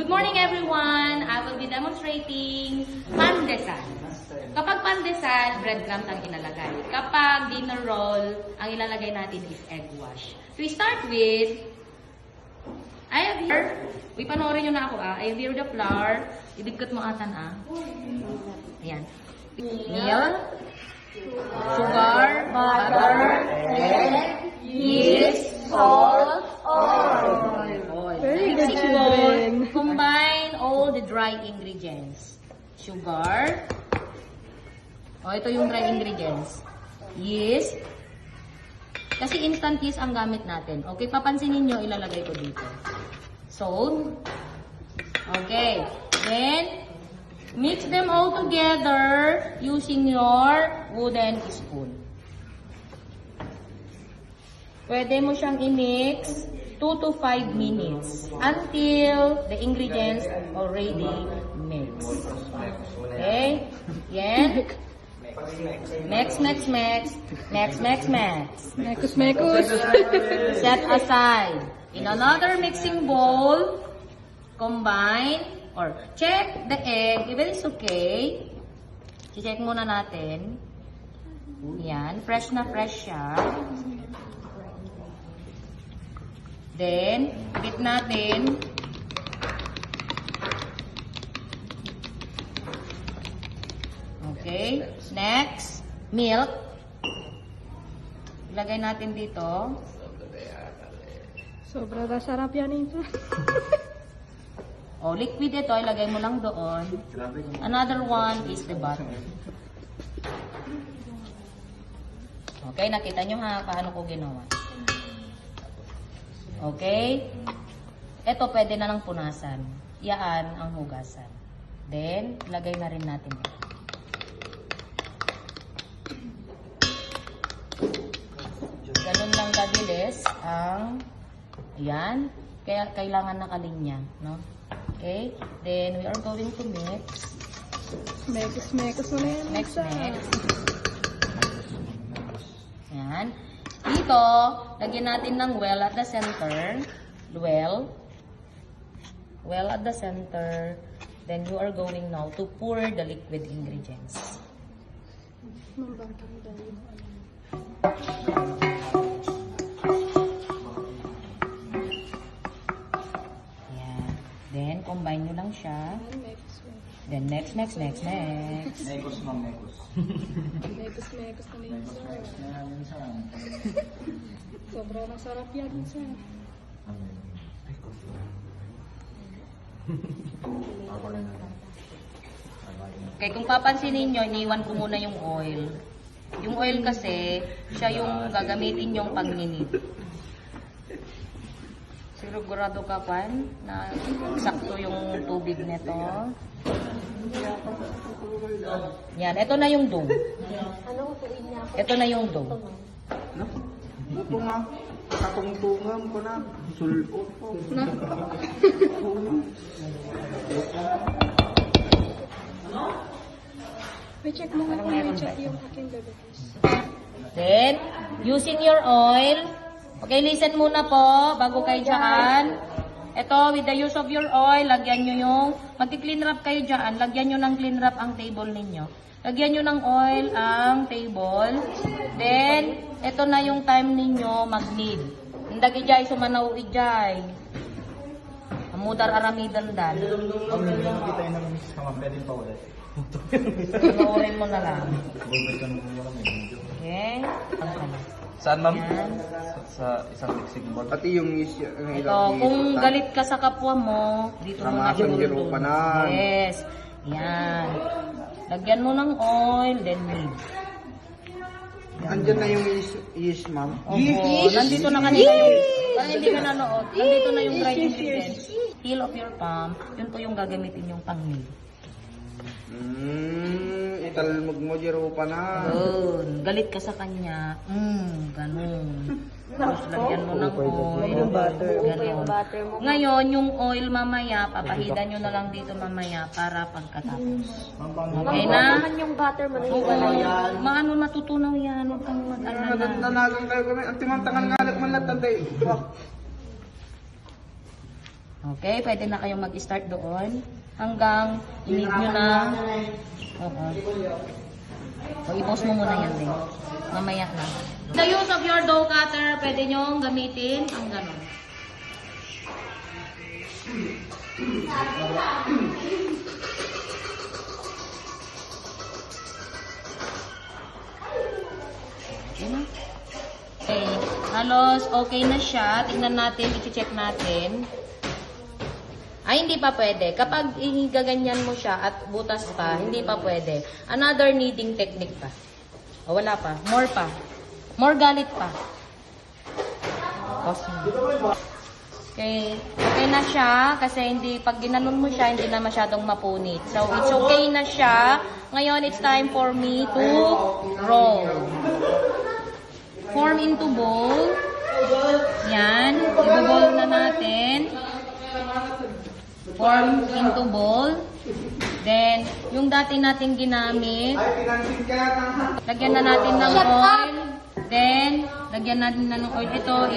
Good morning everyone! I will be demonstrating pandesal. Kapag pandesal, breadcrumbs ang ilalagay. Kapag dinner roll, ang ilalagay natin is egg wash. So we start with, I have here, panoorin nyo na ako I have here the flour. Idikot mo atan Ayan. Milk, sugar, butter, egg, yeast, salt, oil. Mixing bowl, combine all the dry ingredients. Sugar. Ito yung dry ingredients. Yeast. Kasi instant yeast ang gamit natin. Okay, papansinin nyo, ilalagay ko dito. Salt. Okay. Then, mix them all together using your wooden spoon. Pwede mo siyang i-mix 2 to 5 minutes until the ingredients already mixed. Okay? Yan. Mix. Set aside. In another mixing bowl, combine or check the egg. Even it's okay. I-check muna natin. Yan. Fresh na fresh siya. Then, higit natin. Okay. Next, milk. Ilagay natin dito. Sobra na sarap yan ito. Liquid ito. Ilagay mo lang doon. Another one is the butter. Okay, nakita nyo paano ko ginawa. Okay? Ito pwede na lang punasan. Yaan ang hugasan. Then, lagay na rin natin ito. Ganun lang kabilis ang yan. Kaya kailangan nakalinya, no? Okay? Then, we are going to mix. Mekos na yan. Mix. Yan. Dito, lagyan natin ng well at the center. Well at the center. Then you are going now to pour the liquid ingredients. Yan. Then, combine nyo lang siya. Then, next. Mekos, ma'am, mekos. Mekos na yan, sir. Sobra na sarap yan, sir. Okay, kung papansinin nyo, iniwan ko muna yung oil. Yung oil kasi, siya yung gagamitin yung pagninit. Sigurado ka, Pan, na sakto yung tubig nito. Yan, ito na yung dough. Ito na yung dough. Ito nga, katungtungan ko na. Sulot ko. May check mo nga kung may check yung aking bebekos. Then, using your oil. Okay, listen muna po, bago kayo dyan. Ito, with the use of your oil, lagyan nyo yung, magti-clean wrap kayo dyan, lagyan nyo ng clean wrap ang table ninyo. Lagyan nyo ng oil ang table. Then, ito na yung time ninyo mag-knead. Hindi jay sumanaw ijay. Amudar aramidan dan. Kita yung namiss ka, ma'am. Pwede pa ulit. Panoorin mo na lang. Okay. Saan, ma'am? Yan. Sa isang mixing bowl. Pati yung Ito, kung galit ka sa kapwa mo, dito mo na Ramasang girupanan. Yes. Yan. Lagyan mo ng oil, then knead. Andyan na yung yeast, ma'am. Opo, nandito na kanina yung, parang hindi ka nanood, nandito na yung dry ingredients. Heel of your palm, yun po yung gagamitin yung pang-knead. Italmog mo, girupanan. Yun, galit ka sa kanya, ganun. Tapos lagyan mo ng oil, ganun. Ngayon, yung oil mamaya, papahidan nyo na lang dito mamaya para pagkatapos. Okay na? yung butter mo na Oo, maano matutunaw yan, huwag kang mag-alala. Nagtanagan kayo kami. Ang timang tangan ngalat man lahat, tanday. Okay, pwede na kayong mag-start doon hanggang i-need nyo na. Oo. O, i-pause mo muna yan din. Mamaya na. The use of your dough cutter, pwede nyong gamitin ang gano'n. Okay, halos okay na siya. Tingnan natin, i-check natin. Ay, hindi pa pwede. Kapag gaganyan mo siya at butas pa, hindi pa pwede. Another kneading technique pa. O, wala pa. More pa. More galit pa. Pause mo. Okay. Okay na siya kasi hindi, pag ginanon mo siya, hindi na masyadong mapunit. So, it's okay na siya. Ngayon, it's time for me to roll. Form into bowl. Yan. I-bowl na natin. Form into bowl. Then, yung dati nating ginamit, lagyan na natin ng oil. Then, lagyan natin na ng oil. Ito,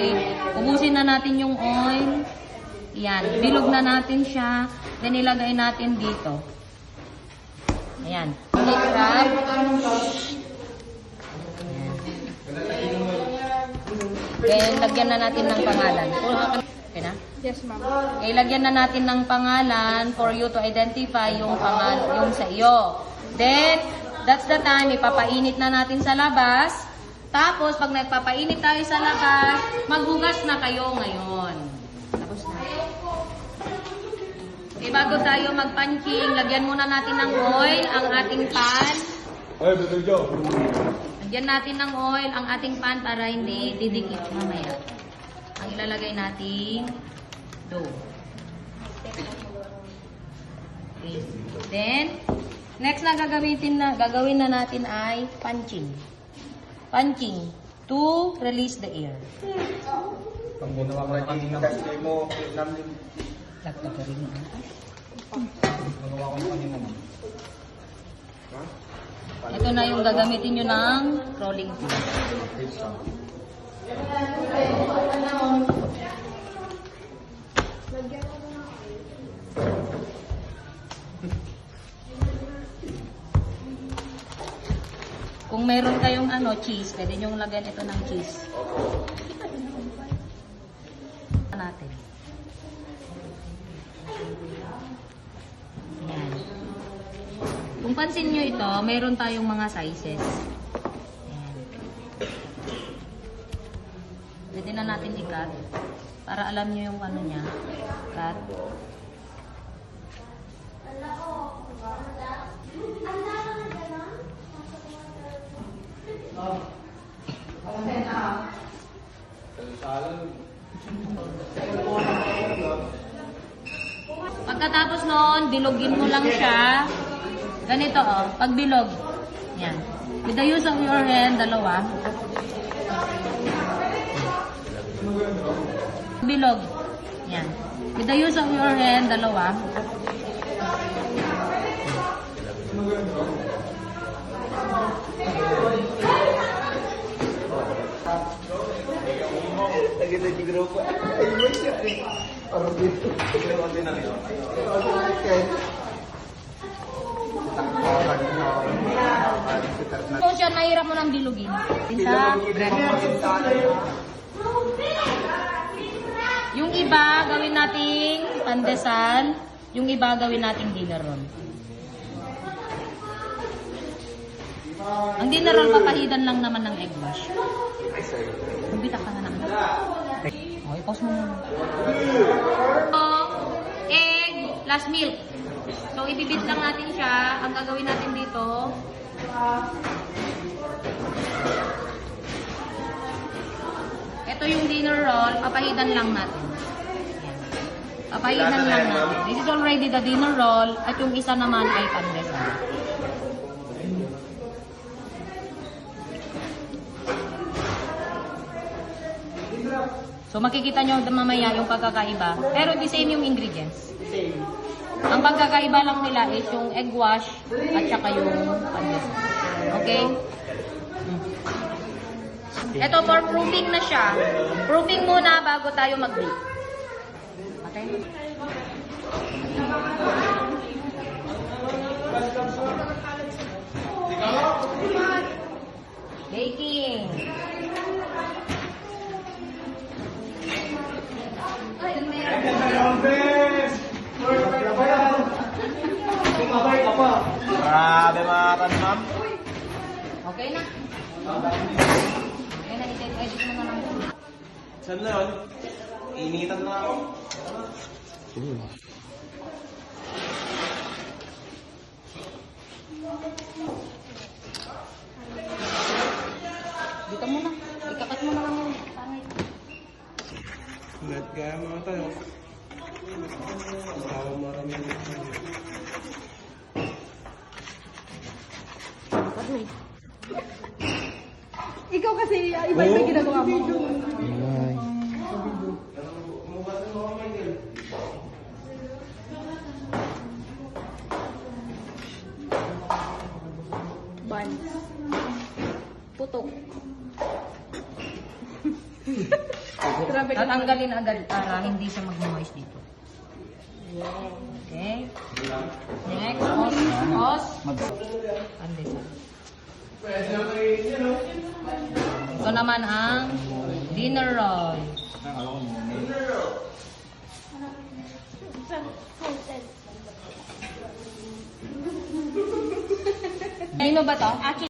ubusin na natin yung oil. Yan. Bilog na natin siya. Then, ilagay natin dito. Ayan. Wrap. Then, lagyan na natin ng pangalan. Okay na? Yes, ma'am. Okay, lagyan na natin ng pangalan for you to identify yung pangalan, yung sa iyo. Then, that's the time, ipapainit na natin sa labas. Tapos, pag nagpapainit tayo sa labas, maghugas na kayo ngayon. Tapos na. Okay, bago tayo magpanching, lagyan muna natin ng oil ang ating pan. Lagyan natin ng oil ang ating pan para hindi didikit mamaya. Ang ilalagay nating dough. Okay. Then, next na gagawin na natin ay punching. Punching to release the air. Pag ginawa ko kanina, Lagdag ka rin mo. ginawa ko kanina. Ito na yung gagamitin nyo ng rolling pin. Kung meron kayong cheese, pwede nyo lagyan ito ng cheese. Natin. Yan. Kung pansin nyo ito, meron tayong mga sizes. Yan. Pwede na natin i-cut para alam nyo yung niya. Cut. Pagkatapos noon, bilogin mo lang siya. Ganito pag bilog. Yan. With the use of your hand, dalawa. Bilog. Yan. With the use of your hand, dalawa. Kung siya mahirap mo nang bilugin. Sa yung iba, gawin nating pandesal. Yung iba, gawin nating dinner roll. Ang dinner roll, papahidan lang naman ng egg wash. Bitak ka nga naman. Okay, pause mo muna. Egg plus milk. So, ibibit lang natin siya. Ang gagawin natin dito, ito yung dinner roll, papahidan lang natin. Papahidan lang natin. This is already the dinner roll at yung isa naman ay pandesal. So makikita nyo mamaya yung pagkakaiba. Pero the same yung ingredients. Ang pagkakaiba lang nila is yung egg wash at saka yung pandesal. Okay? Ito for proofing na siya. Proofing muna bago tayo mag-bake. Okay? Basaran, ma'am. Okay na. Okay na, edit mo na lang. Saan na yun? Initan na ako. Dito mo na. Ikakat mo na lang yung pangit. Let kaya mga tayo. Tawag marami. Ikaw kasi, iba yung ginagawa mo. Buns. Putok. Grabe ka. Tatanggalin agad para hindi siya mag-moist dito. Okay. Next, os. Pandesal. Ito naman ang dinner roll. Kanino ba to?